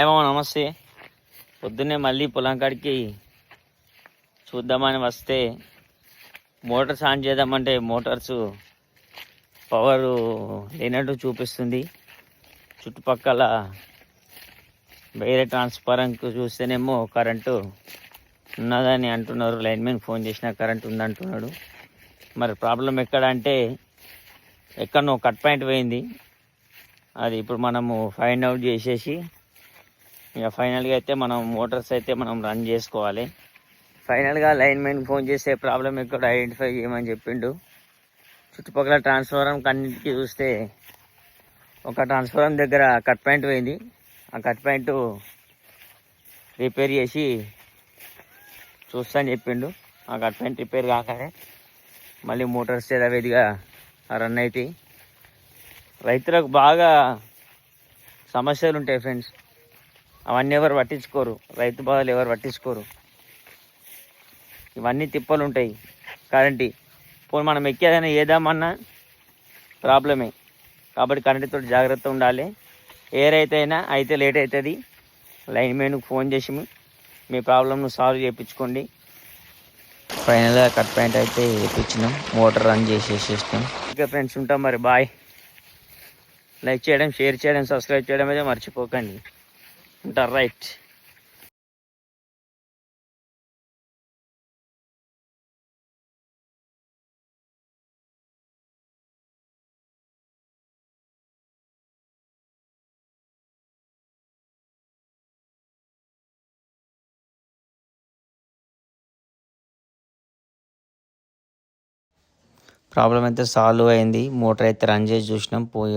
ఏమో నమస్తే. పొద్దున్నే మళ్ళీ పొలం కాడికి చూద్దామని వస్తే మోటార్స్ ఆన్ చేద్దామంటే మోటార్స్ పవరు లేనట్టు చూపిస్తుంది. చుట్టుపక్కల వేరే ట్రాన్స్ఫారంకు చూస్తేనేమో కరెంటు ఉన్నదని అంటున్నారు. లైన్మెన్ ఫోన్ చేసినా కరెంట్ ఉందంటున్నాడు. మరి ప్రాబ్లం ఎక్కడ అంటే ఎక్కడనో కట్ పాయింట్ పోయింది. అది ఇప్పుడు మనము ఫైండ్ అవుట్ చేసేసి ఇక ఫైనల్గా అయితే మనం మోటార్స్ అయితే మనం రన్ చేసుకోవాలి. ఫైనల్గా లైన్మెన్ ఫోన్ చేసే ప్రాబ్లం ఎక్కడ ఐడెంటిఫై చేయమని చెప్పిండు. చుట్టుపక్కల ట్రాన్స్ఫారం అన్నింటికి చూస్తే ఒక ట్రాన్స్ఫారం దగ్గర కట్ పాయింట్ పోయింది. ఆ కట్ పాయింట్ రిపేర్ చేసి చూస్తా అని చెప్పిండు. ఆ కట్ పాయింట్ రిపేర్ కాకనే మళ్ళీ మోటార్స్ యథావిధిగా రన్ అవుతాయి. రైతులకు బాగా సమస్యలు ఉంటాయి ఫ్రెండ్స్. అవన్నీ ఎవరు పట్టించుకోరు. రైతు బాధలు ఎవరు పట్టించుకోరు. ఇవన్నీ తిప్పలు ఉంటాయి. కరెంటు పోనీ మనం ఎక్కేదైనా ఏదామన్నా ప్రాబ్లమే. కాబట్టి కరెంటుతో జాగ్రత్త ఉండాలి. ఏ రైతు అయినా అయితే లేట్ అవుతుంది. లైన్మెన్కి ఫోన్ చేసి మీ ప్రాబ్లమ్ను సాల్వ్ చేయించుకోండి. ఫైనల్గా కట్ పాయింట్ అయితే వేయించినాం. మోటార్ రన్ చేసేసినాం. ఓకే ఫ్రెండ్స్, ఉంటాం మరి. బాయ్. లైక్ చేయడం, షేర్ చేయడం, సబ్స్క్రైబ్ చేయడం అయితే మర్చిపోకండి. ఉంటారు. రైట్. ప్రాబ్లం అయితే సాల్వ్ అయింది. మోటార్ అయితే రన్ చేసి చూసినాం. పోయి